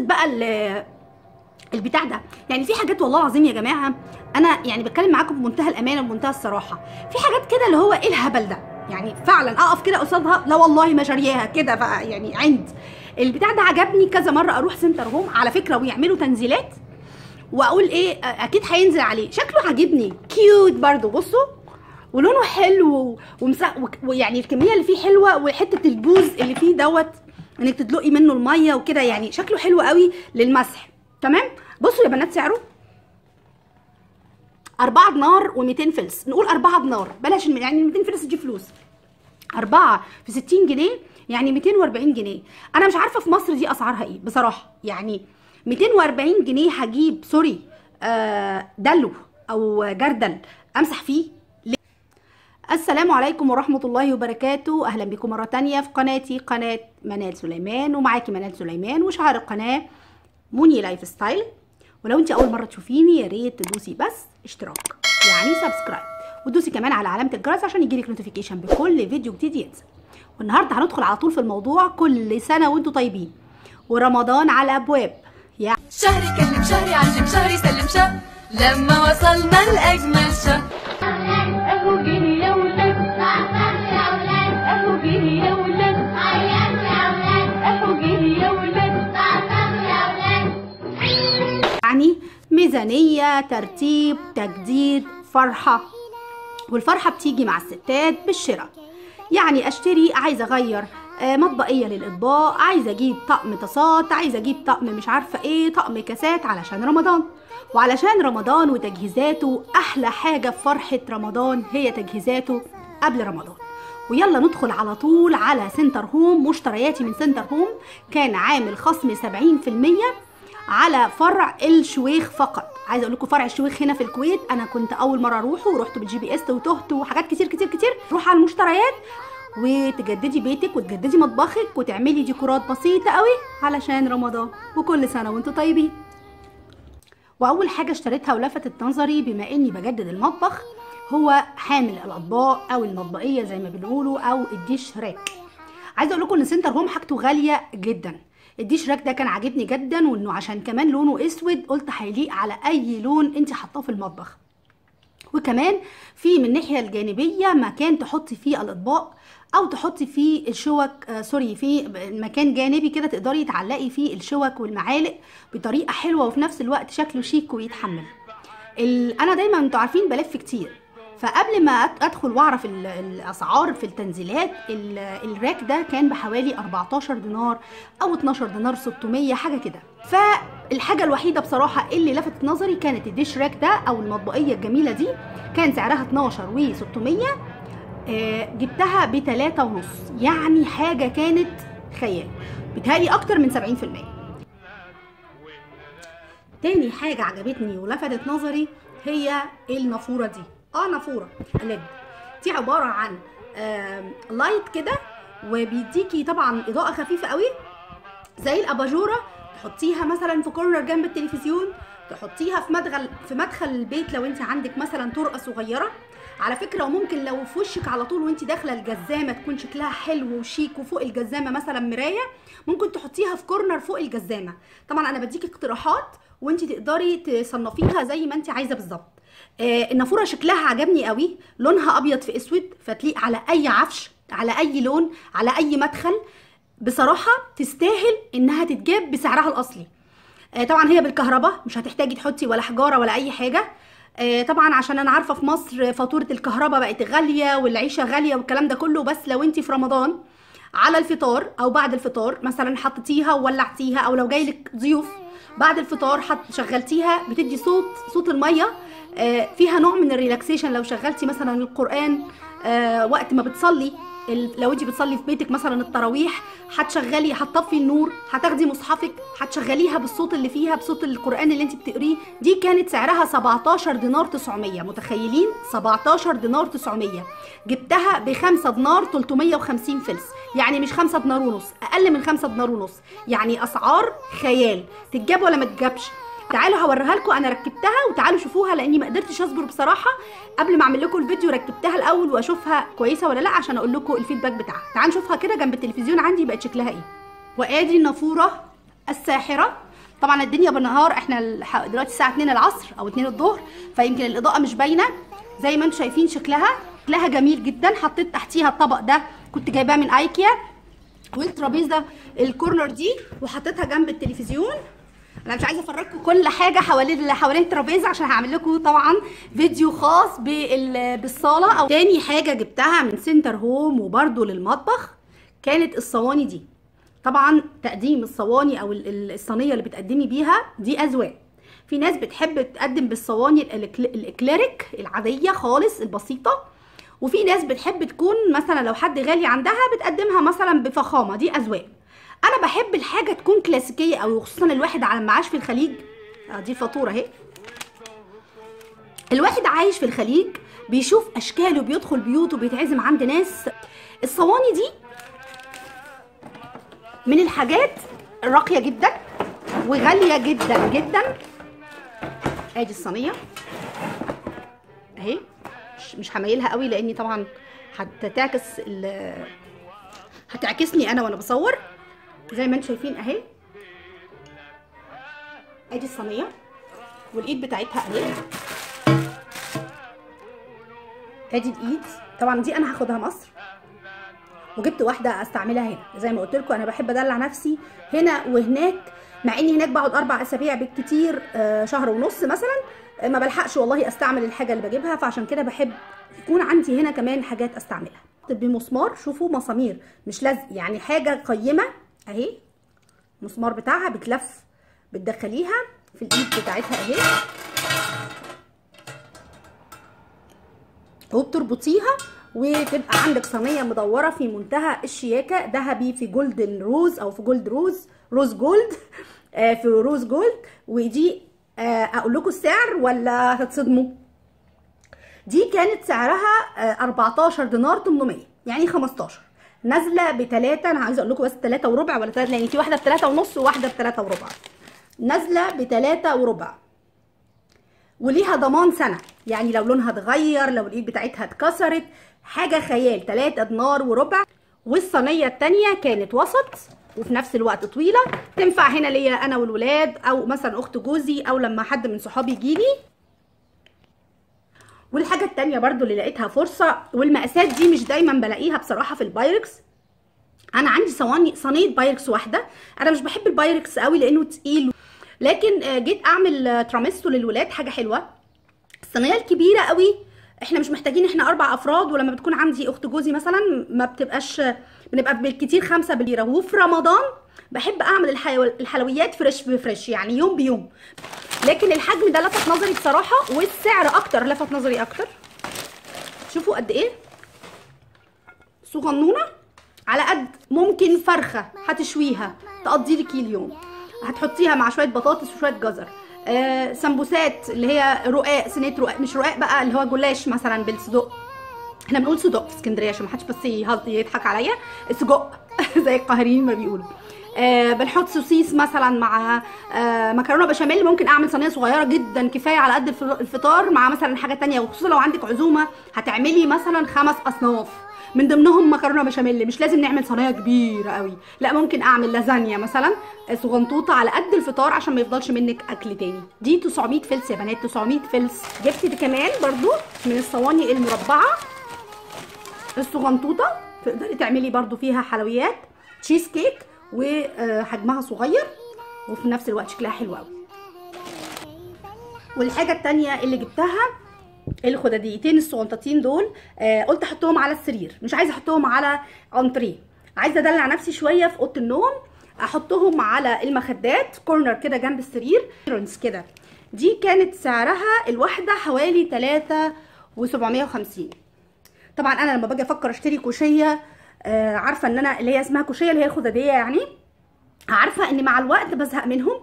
بقى البتاع ده. يعني في حاجات والله العظيم يا جماعه، انا يعني بتكلم معاكم بمنتهى الامانه وبمنتهى الصراحه، في حاجات كده اللي هو ايه الهبل ده، يعني فعلا اقف كده قصادها لا والله ما شارياها كده بقى. يعني عند البتاع ده عجبني كذا مره اروح سنتر هوم على فكره ويعملوا تنزيلات، واقول ايه اكيد هينزل عليه، شكله عاجبني كيوت برضو، بصوا ولونه حلو ويعني الكميه اللي فيه حلوه، وحته البوز اللي فيه دوت انك تدلقي منه الميه وكده، يعني شكله حلو قوي للمسح. تمام. بصوا يا بنات سعره 4 دينار و200 فلس، نقول 4 دينار بلاش، يعني 200 فلس تجيب فلوس. 4 في 60 جنيه يعني 240 جنيه. انا مش عارفه في مصر دي اسعارها ايه بصراحه، يعني 240 جنيه هجيب سوري دلو او جردل امسح فيه. السلام عليكم ورحمه الله وبركاته، اهلا بكم مره تانية في قناتي، قناه منال سليمان، ومعاكي منال سليمان، وشعار القناه موني لايف ستايل. ولو انت اول مره تشوفيني يا ريت تدوسي بس اشتراك يعني سبسكرايب، وتدوسي كمان على علامه الجرس عشان يجيلك نوتيفيكيشن بكل فيديو جديد ينزل. والنهارده هندخل على طول في الموضوع، كل سنه وانتم طيبين ورمضان على الابواب. يعني شهري كلم شهري علم شهري سلم شهر، لما وصلنا لاجمل شهر. اهو جه يا ولاد اهو جه يا ولاد اهو جه يا ولاد. يعني ميزانيه، ترتيب، تجديد، فرحه، والفرحه بتيجي مع الستات بالشراء. يعني اشتري، عايزه اغير مطبقيه للاطباق، عايزه اجيب طقم طاسات، عايزه اجيب طقم مش عارفه ايه، طقم كاسات علشان رمضان. وعلشان رمضان وتجهيزاته، احلى حاجه في فرحه رمضان هي تجهيزاته قبل رمضان. ويلا ندخل على طول على سنتر هوم. مشترياتي من سنتر هوم كان عامل خصم 70% على فرع الشويخ فقط. عايزه اقول لكم فرع الشويخ هنا في الكويت انا كنت اول مره اروحه، ورحت بالجي بي اس وتهت وحاجات كتير كتير كتير. روح على المشتريات وتجددي بيتك وتجددي مطبخك وتعملي ديكورات بسيطه قوي علشان رمضان، وكل سنه وانتم طيبين. واول حاجه اشتريتها ولفتت نظري بما اني بجدد المطبخ هو حامل الاطباق او المطبقيه زي ما بنقولوا، او الديش راك. عايزه اقول لكم ان سنتر هوم حاجته غاليه جدا. الديش راك ده كان عاجبني جدا، وانه عشان كمان لونه اسود قلت هيليق على اي لون انت حاطاه في المطبخ. وكمان في من الناحيه الجانبيه مكان تحطي فيه الاطباق او تحطي فيه الشوك، في مكان جانبي كده تقدري تعلقي فيه الشوك والمعالق بطريقه حلوه، وفي نفس الوقت شكله شيك ويتحمل. انا دايما انتوا عارفين بلف كتير، فقبل ما ادخل واعرف الاسعار في التنزيلات، الراك ده كان بحوالي 14 دينار او 12 دينار 600 حاجه كده. فالحاجه الوحيده بصراحه اللي لفتت نظري كانت الديش راك ده او المطبقيه الجميله دي، كان سعرها 12 و600. جبتها ب3.5، يعني حاجه كانت خيال، بتهيألي اكتر من 70%. تاني حاجه عجبتني ولفتت نظري هي النافوره دي. نافوره ليد، دي عباره عن لايت كده، وبيديكي طبعا اضاءه خفيفه قوي زي الاباجوره. تحطيها مثلا في كورنر جنب التلفزيون، تحطيها في مدخل البيت لو انت عندك مثلا طرقه صغيره على فكره. وممكن لو في وشك على طول وانت داخله الجزامه تكون شكلها حلو وشيك، وفوق الجزامه مثلا مرايه، ممكن تحطيها في كورنر فوق الجزامه. طبعا انا بديكي اقتراحات وانت تقدري تصنفيها زي ما انت عايزه بالظبط. النافوره شكلها عجبني قوي، لونها ابيض في اسود، فتليق على اي عفش، على اي لون، على اي مدخل. بصراحه تستاهل انها تتجاب بسعرها الاصلي. طبعا هي بالكهرباء، مش هتحتاجي تحطي ولا حجاره ولا اي حاجه. طبعا عشان انا عارفه في مصر فاتوره الكهرباء بقت غاليه والعيشه غاليه والكلام ده كله، بس لو انت في رمضان على الفطار او بعد الفطار مثلا حطيتيها وولعتيها، او لو جايلك ضيوف بعد الفطار شغلتيها، بتدي صوت الميه، فيها نوع من الريلاكسيشن. لو شغلتي مثلا القرآن وقت ما بتصلي، لو انتي بتصلي في بيتك مثلا التراويح، هتشغلي، هتطفي النور، هتاخدي مصحفك، هتشغليها بالصوت اللي فيها، بصوت القرآن اللي انتي بتقريه. دي كانت سعرها 17 دينار 900. متخيلين؟ 17 دينار 900. جبتها ب5 دينار 350 فلس، يعني مش 5 دينار ونص، اقل من 5 دينار ونص. يعني اسعار خيال. تتجاب ولا ما تتجابش؟ تعالوا هوريها لكم انا ركبتها، وتعالوا شوفوها، لاني ما قدرتش اصبر بصراحه قبل ما اعمل لكم الفيديو ركبتها الاول واشوفها كويسه ولا لا عشان اقول لكم الفيدباك بتاعها. تعالوا نشوفها كده جنب التلفزيون عندي بقت شكلها ايه. وادي النافوره الساحره. طبعا الدنيا بالنهار، احنا دلوقتي الساعه 2 العصر او 2 الظهر، فيمكن الاضاءه مش باينه. زي ما انتم شايفين شكلها جميل جدا. حطيت تحتيها الطبق ده كنت جايباه من ايكيا، والترابيزه الكورنر دي وحطيتها جنب التلفزيون. انا مش عايزه افرجكم كل حاجه حوالين الترابيزه عشان هعمل لكم طبعا فيديو خاص بالصاله. او تاني حاجه جبتها من سنتر هوم وبرده للمطبخ كانت الصواني دي. طبعا تقديم الصواني او الصينيه اللي بتقدمي بيها دي اذواق. في ناس بتحب تقدم بالصواني الاكليريك العاديه خالص البسيطه، وفي ناس بتحب تكون مثلا لو حد غالي عندها بتقدمها مثلا بفخامه. دي اذواق. انا بحب الحاجه تكون كلاسيكيه قوي، وخصوصا الواحد على ما عاش في الخليج. دي الفاتوره اهي. الواحد عايش في الخليج بيشوف اشكال وبيدخل بيوت وبيتعزم عند ناس. الصواني دي من الحاجات الراقيه جدا وغاليه جدا جدا. ادي الصينيه اهي، مش هميلها قوي لاني طبعا هتعكسني انا وانا بصور. زي ما انتم شايفين اهي، ادي الصينيه والايد بتاعتها اهي. ادي الايد. طبعا دي انا هاخدها مصر، وجبت واحده استعملها هنا. زي ما قلت لكم انا بحب ادلع نفسي هنا وهناك، مع اني هناك بقعد 4 أسابيع بالكتير، شهر ونص مثلا، ما بلحقش والله استعمل الحاجه اللي بجيبها. فعشان كده بحب يكون عندي هنا كمان حاجات استعملها بمسمار. شوفوا مسامير مش لزق، يعني حاجه قيمه اهي. المسمار بتاعها بتلف، بتدخليها في الايد بتاعتها اهي وبتربطيها، وتبقى عندك صينيه مدوره في منتهى الشياكه، ذهبي في جولدن روز او في جولد روز جولد في روز جولد. ودي اقول لكم السعر ولا هتصدموا؟ دي كانت سعرها 14 دينار 800، يعني 15. نازله بتلاتة. انا عايزه اقول لكم بس 3 وربع ولا 3، لان في واحده ب3 ونص وواحده ب3 وربع. نازله ب3 وربع، وليها ضمان سنه. يعني لو لونها اتغير، لو الايد بتاعتها اتكسرت، حاجه خيال. 3 دينار وربع. والصينيه الثانيه كانت وسط وفي نفس الوقت طويله، تنفع هنا ليا انا والولاد، او مثلا اخت جوزي، او لما حد من صحابي يجيلي. والحاجه الثانيه برضو اللي لقيتها فرصه، والمقاسات دي مش دايما بلاقيها بصراحه في البايركس. انا عندي صينيه بايركس واحده. انا مش بحب البايركس قوي لانه تقيل، لكن جيت اعمل تراميستو للولاد، حاجه حلوه. الصينيه الكبيره قوي احنا مش محتاجين، احنا 4 افراد، ولما بتكون عندي اخت جوزي مثلا ما بتبقاش، بنبقى بالكتير 5 بالليره. وفي رمضان بحب اعمل الحلويات فريش بفريش، يعني يوم بيوم. لكن الحجم ده لفت نظري بصراحه، والسعر اكتر لفت نظري اكتر. شوفوا قد ايه صغنونه، على قد ممكن فرخه هتشويها تقضي لك اليوم، هتحطيها مع شويه بطاطس وشويه جزر. سمبوسات اللي هي رقاق، صينيه رقاق، مش رقاق بقى اللي هو جلاش مثلا بالصدق. احنا بنقول صدق في اسكندريه عشان ما حدش بس يضحك عليا. سجق زي القاهريين ما بيقولوا. بنحط سوسيس مثلا مع مكرونه بشاميل. ممكن اعمل صينيه صغيره جدا كفايه على قد الفطار، مع مثلا حاجه تانية. وخصوصا لو عندك عزومه هتعملي مثلا 5 اصناف من ضمنهم مكرونه بشاميل. مش لازم نعمل صينيه كبيره قوي، لا ممكن اعمل لازانيا مثلا صغنطوطه على قد الفطار عشان ما يفضلش منك اكل تاني. دي 900 فلس يا بنات، 900 فلس. جبت دي كمان برضو من الصواني المربعه الصغنطوطه، تقدري تعملي برضو فيها حلويات تشيز كيك، وحجمها صغير وفي نفس الوقت شكلها حلو قوي. والحاجه التانية اللي جبتها الخداديتين الصغنطتين دول، قلت احطهم على السرير، مش عايزه احطهم على انتريه، عايزه ادلع نفسي شويه في اوضه النوم. احطهم على المخدات كورنر كده جنب السرير كده. دي كانت سعرها الواحده حوالي 3,750. طبعا انا لما باجي افكر اشتري كوشيه، عارفه ان انا اللي هي اسمها كوشيه اللي هي الخداديه، يعني عارفه ان مع الوقت بزهق منهم.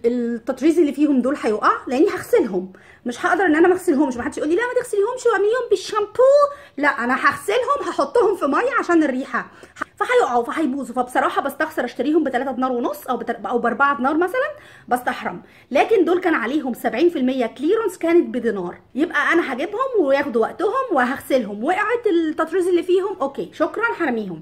التطريز اللي فيهم دول هيقع لاني هغسلهم، مش هقدر ان انا ما اغسلهمش. ما حدش يقول لي لا ما تغسليهمش واعمليهم بالشامبو، لا انا هغسلهم، هحطهم في ميه عشان الريحه، فهيقعوا فهيبوظوا. فبصراحه بستخسر اشتريهم ب3 دينار ونص او ب4 دينار مثلا، بستحرم. لكن دول كان عليهم 70% كليرونس، كانت بدينار. يبقى انا هجيبهم وياخدوا وقتهم وهغسلهم، وقعت التطريز اللي فيهم اوكي شكرا هرميهم.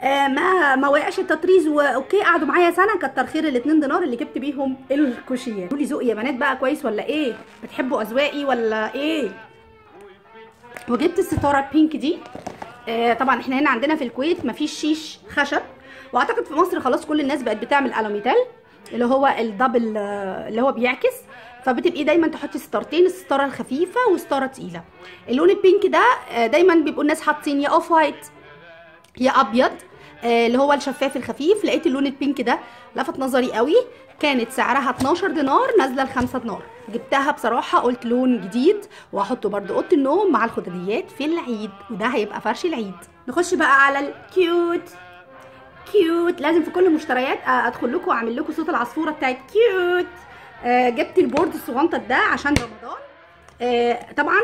ما وقعش التطريز واوكي، قعدوا معايا سنه، كتر خير ال2 دينار اللي جبت بيهم الكوشيات. قولي ذوقي يا بنات بقى كويس ولا ايه؟ بتحبوا اذواقي ولا ايه؟ وجبت الستاره البينك دي. طبعا احنا هنا عندنا في الكويت مفيش شيش خشب، واعتقد في مصر خلاص كل الناس بقت بتعمل الوميتال اللي هو الدبل اللي هو بيعكس، فبتبقي دايما تحطي ستارتين، الستاره الخفيفه وستاره تقيله. اللون البينك ده دايما بيبقوا الناس حاطين يا اوف وايت يا ابيض اللي هو الشفاف الخفيف. لقيت اللون البينك ده لفت نظري قوي، كانت سعرها 12 دينار نازله ل5 دينار. جبتها بصراحه، قلت لون جديد وهحطه برده اوضه النوم مع الخداديات في العيد، وده هيبقى فرش العيد. نخش بقى على الكيوت. كيوت لازم في كل المشتريات ادخل لكم واعمل لكم صوت العصفوره بتاعت كيوت. جبت البورد الصغنطه ده عشان رمضان. طبعا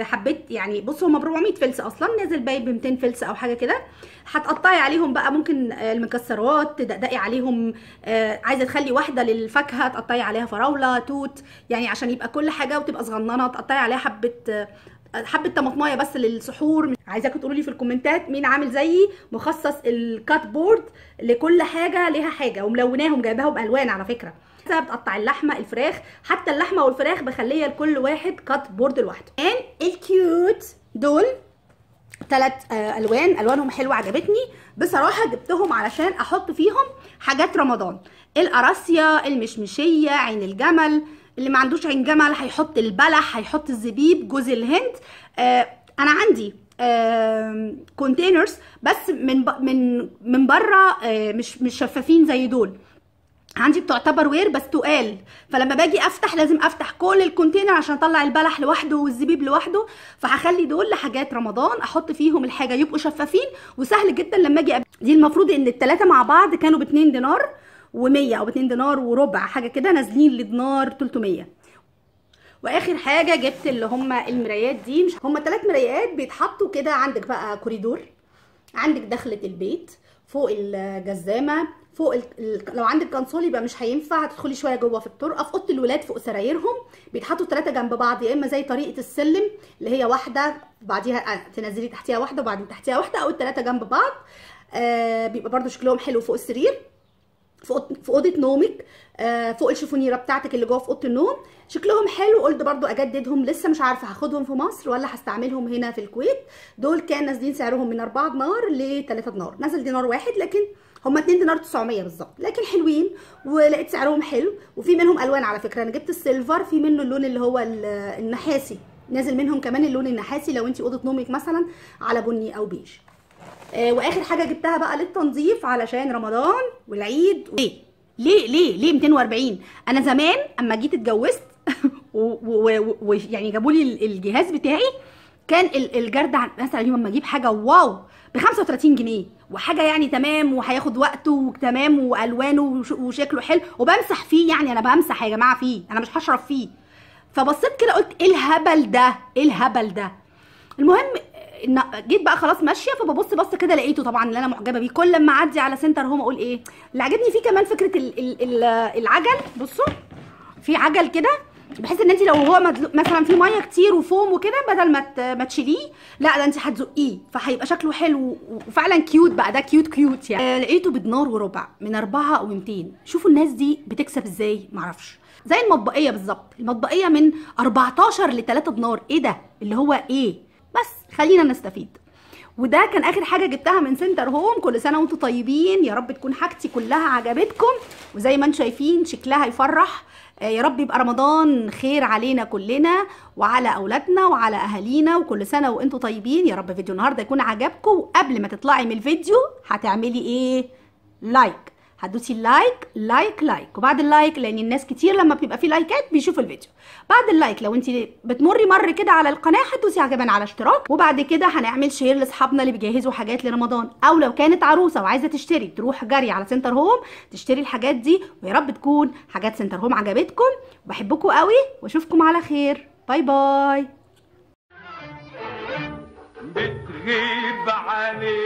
حبيت يعني بصوا هما ب 400 فلس اصلا، نازل باين ب 200 فلس او حاجه كده. هتقطعي عليهم بقى ممكن المكسرات، تدقدقي عليهم، عايزه تخلي واحده للفاكهه تقطعي عليها فراوله توت، يعني عشان يبقى كل حاجه وتبقى صغننه. تقطعي عليها حبه طماطمايه بس للسحور. عايزاكم تقولوا لي في الكومنتات مين عامل زيي مخصص الكات بورد لكل حاجه ليها حاجه، وملوناهم جايباهم الوان على فكره. بتقطع اللحمه الفراخ، حتى اللحمه والفراخ بخليها لكل واحد كات بورد لوحده. الكيوت دول 3 الوان، الوانهم حلوه عجبتني بصراحه. جبتهم علشان احط فيهم حاجات رمضان، القراصيه، المشمشيه، عين الجمل. اللي ما عندوش عين جمل هيحط البلح، هيحط الزبيب، جوز الهند. انا عندي كونتينرز بس من بره مش شفافين زي دول، عندي بتعتبر وير بس تقال، فلما باجي افتح لازم افتح كل الكونتينر عشان اطلع البلح لوحده والزبيب لوحده. فهخلي دول لحاجات رمضان احط فيهم الحاجه يبقوا شفافين وسهل جدا لما اجي دي المفروض ان ال3 مع بعض كانوا ب2 دينار و100 او ب2 دينار وربع حاجه كده، نازلين لدينار 300. واخر حاجه جبت اللي هم المرايات دي، مش هم 3 مرايات بيتحطوا كده. عندك بقى كوريدور، عندك دخلة البيت، فوق الجزامه، فوق لو عندك كونسول يبقى مش هينفع، هتدخلي شويه جوه في الطرقه. في اوضه الولاد فوق سرايرهم بيتحطوا 3 جنب بعض، يا اما زي طريقه السلم اللي هي واحده بعديها تنزلي تحتيها واحده وبعدين تحتيها واحده، او ال3 جنب بعض. بيبقى برده شكلهم حلو فوق السرير، في اوضه نومك، فوق الشفونيره بتاعتك اللي جوه في اوضه النوم، شكلهم حلو. قلت برضو اجددهم، لسه مش عارفه هاخدهم في مصر ولا هستعملهم هنا في الكويت. دول كان نازلين سعرهم من 4 دينار ل3 دينار، نزل دينار واحد، لكن هما 2 دينار 900 بالظبط، لكن حلوين ولقيت سعرهم حلو. وفي منهم الوان على فكره، انا جبت السيلفر، في منه اللون اللي هو النحاسي، نازل منهم كمان اللون النحاسي لو انت اوضه نومك مثلا على بني او بيج. واخر حاجه جبتها بقى للتنظيف علشان رمضان والعيد. ليه 240؟ انا زمان اما جيت اتجوزت ويعني جابوا لي الجهاز بتاعي، كان الجرد مثلا اليوم اما اجيب حاجه واو ب 35 جنيه وحاجه يعني تمام وهياخد وقته وتمام والوانه وشكله حلو وبمسح فيه، يعني انا بمسح يا جماعه فيه، انا مش هشرب فيه. فبصيت كده قلت ايه الهبل ده، ايه الهبل ده. المهم جيت بقى خلاص ماشيه، فببص كده لقيته طبعا اللي انا معجبه بيه. كل لما اعدي على سنتر هوم اقول ايه اللي عجبني فيه كمان، فكره العجل. بصوا في عجل كده بحيث ان انت لو هو مثلا في ميه كتير وفوم وكده، بدل ما تشيليه لا ده انت هتزقيه، فهيبقى شكله حلو وفعلا كيوت بقى، ده كيوت يعني. لقيته بدينار وربع من 4 أو 200. شوفوا الناس دي بتكسب ازاي، معرفش. زي المطبقيه بالظبط، المطبقيه من 14 ل 3 دينار. ايه ده اللي هو ايه؟ بس خلينا نستفيد. وده كان اخر حاجه جبتها من سنتر هوم. كل سنه وانتم طيبين، يا رب تكون حاجتي كلها عجبتكم، وزي ما انتم شايفين شكلها يفرح. يا رب يبقى رمضان خير علينا كلنا وعلى اولادنا وعلى اهالينا، وكل سنه وانتم طيبين. يا رب فيديو النهارده يكون عجبكم، وقبل ما تطلعي من الفيديو هتعملي ايه؟ لايك، هتدوسي لايك، وبعد اللايك لان الناس كتير لما بيبقى فيه لايكات بيشوفوا الفيديو. بعد اللايك لو انت بتمري مر كده على القناه هتدوسي كمان على اشتراك، وبعد كده هنعمل شير لاصحابنا اللي بيجهزوا حاجات لرمضان، او لو كانت عروسه وعايزه تشتري تروح جري على سنتر هوم تشتري الحاجات دي. ويا رب تكون حاجات سنتر هوم عجبتكم، وبحبكم قوي واشوفكم على خير. باي باي. بتغيب عليك